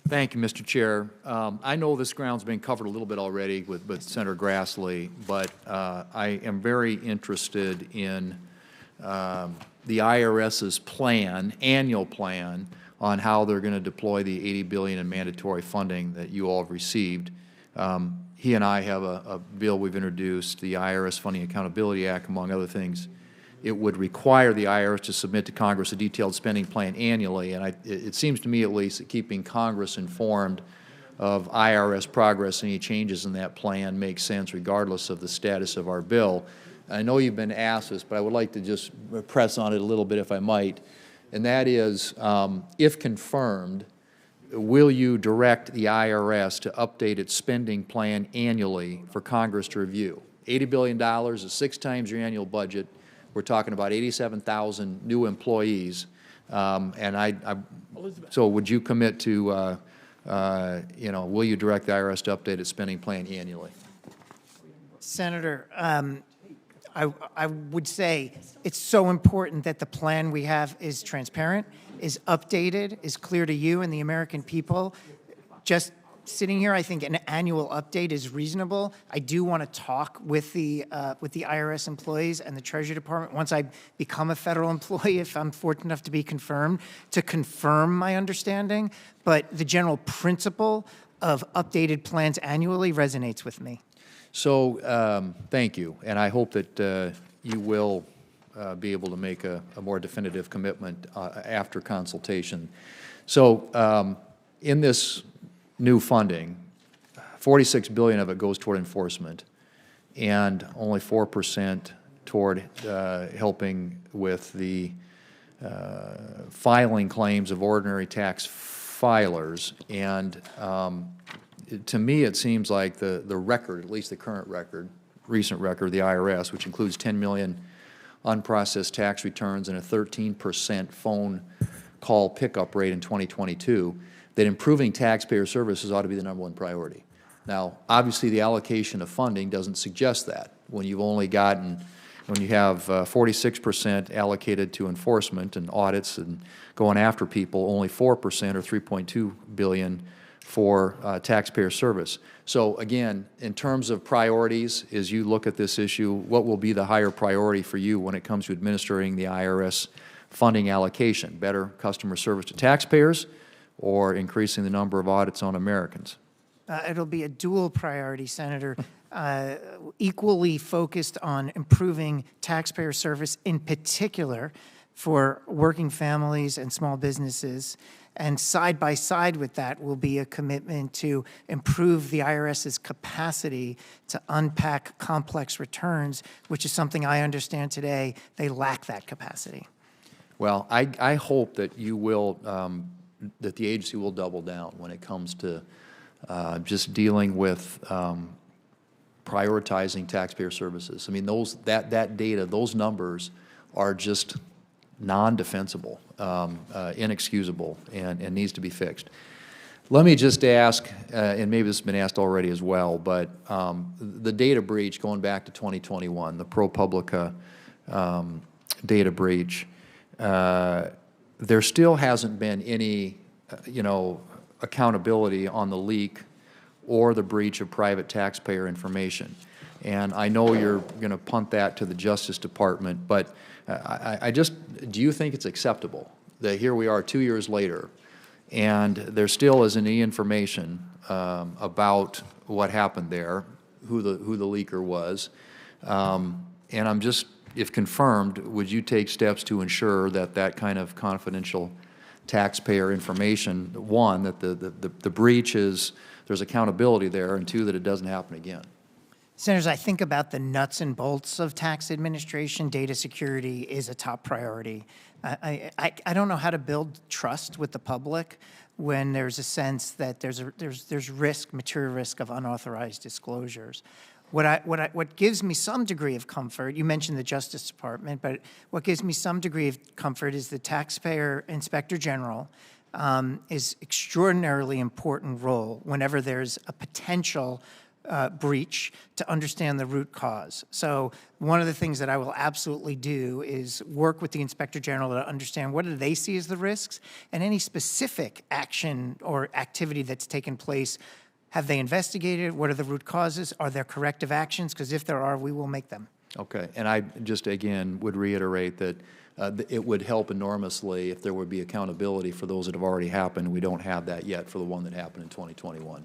Thank you, Mr. Chair. I know this ground's been covered a little bit already with Senator Grassley, but I am very interested in the IRS's plan, annual plan, on how they're going to deploy the $80 billion in mandatory funding that you all have received. He and I have a bill we've introduced, the IRS Funding Accountability Act, among other things. It would require the IRS to submit to Congress a detailed spending plan annually, and it seems to me at least that keeping Congress informed of IRS progress and any changes in that plan makes sense regardless of the status of our bill. I know you've been asked this, but I would like to just press on it a little bit if I might, and that is, if confirmed, will you direct the IRS to update its spending plan annually for Congress to review? $80 billion is 6 times your annual budget. We're talking about 87,000 new employees, so would you commit to, will you direct the IRS to update its spending plan annually? Senator, I would say it's so important that the plan we have is transparent, is updated, is clear to you and the American people. Just sitting here, I think an annual update is reasonable. I do want to talk with the IRS employees and the Treasury Department once I become a federal employee, if I'm fortunate enough to be confirmed, to confirm my understanding. But the general principle of updated plans annually resonates with me. So thank you, and I hope that you will be able to make a more definitive commitment after consultation. So in this new funding, $46 billion of it goes toward enforcement, and only 4% toward helping with the filing claims of ordinary tax filers. And to me, it seems like the record, at least the current record, recent record of the IRS, which includes 10 million unprocessed tax returns and a 13% phone call pickup rate in 2022, that improving taxpayer services ought to be the #1 priority. Now, obviously, the allocation of funding doesn't suggest that. When you have 46% allocated to enforcement and audits and going after people, only 4% or $3.2 billion for taxpayer service. So again, in terms of priorities, as you look at this issue, what will be the higher priority for you when it comes to administering the IRS funding allocation? Better customer service to taxpayers, or increasing the number of audits on Americans? It'll be a dual priority, Senator, equally focused on improving taxpayer service, in particular for working families and small businesses. And side by side with that will be a commitment to improve the IRS's capacity to unpack complex returns, which is something I understand today they lack that capacity. Well, I hope that you will that the agency will double down when it comes to just dealing with prioritizing taxpayer services. I mean, that data, those numbers are just non-defensible, inexcusable, and needs to be fixed. Let me just ask, and maybe this has been asked already as well, but the data breach going back to 2021, the ProPublica data breach, there still hasn't been any, accountability on the leak or the breach of private taxpayer information. And I know you're going to punt that to the Justice Department, but do you think it's acceptable that here we are 2 years later and there still isn't any information about what happened there, who the leaker was, and if confirmed, would you take steps to ensure that that kind of confidential taxpayer information, one, that the breach is, there's accountability there, and two, that it doesn't happen again? Senators, I think about the nuts and bolts of tax administration. Data security is a top priority. I don't know how to build trust with the public when there's a sense that there's risk, material risk of unauthorized disclosures. What gives me some degree of comfort, you mentioned the Justice Department, but what gives me some degree of comfort is the Taxpayer Inspector General is extraordinarily important role whenever there's a potential breach to understand the root cause. So one of the things that I will absolutely do is work with the Inspector General to understand what do they see as the risks and any specific action or activity that's taken place. Have they investigated? What are the root causes? Are there corrective actions? Because if there are, we will make them. Okay, and I just, again, would reiterate that it would help enormously if there would be accountability for those that have already happened. We don't have that yet for the one that happened in 2021.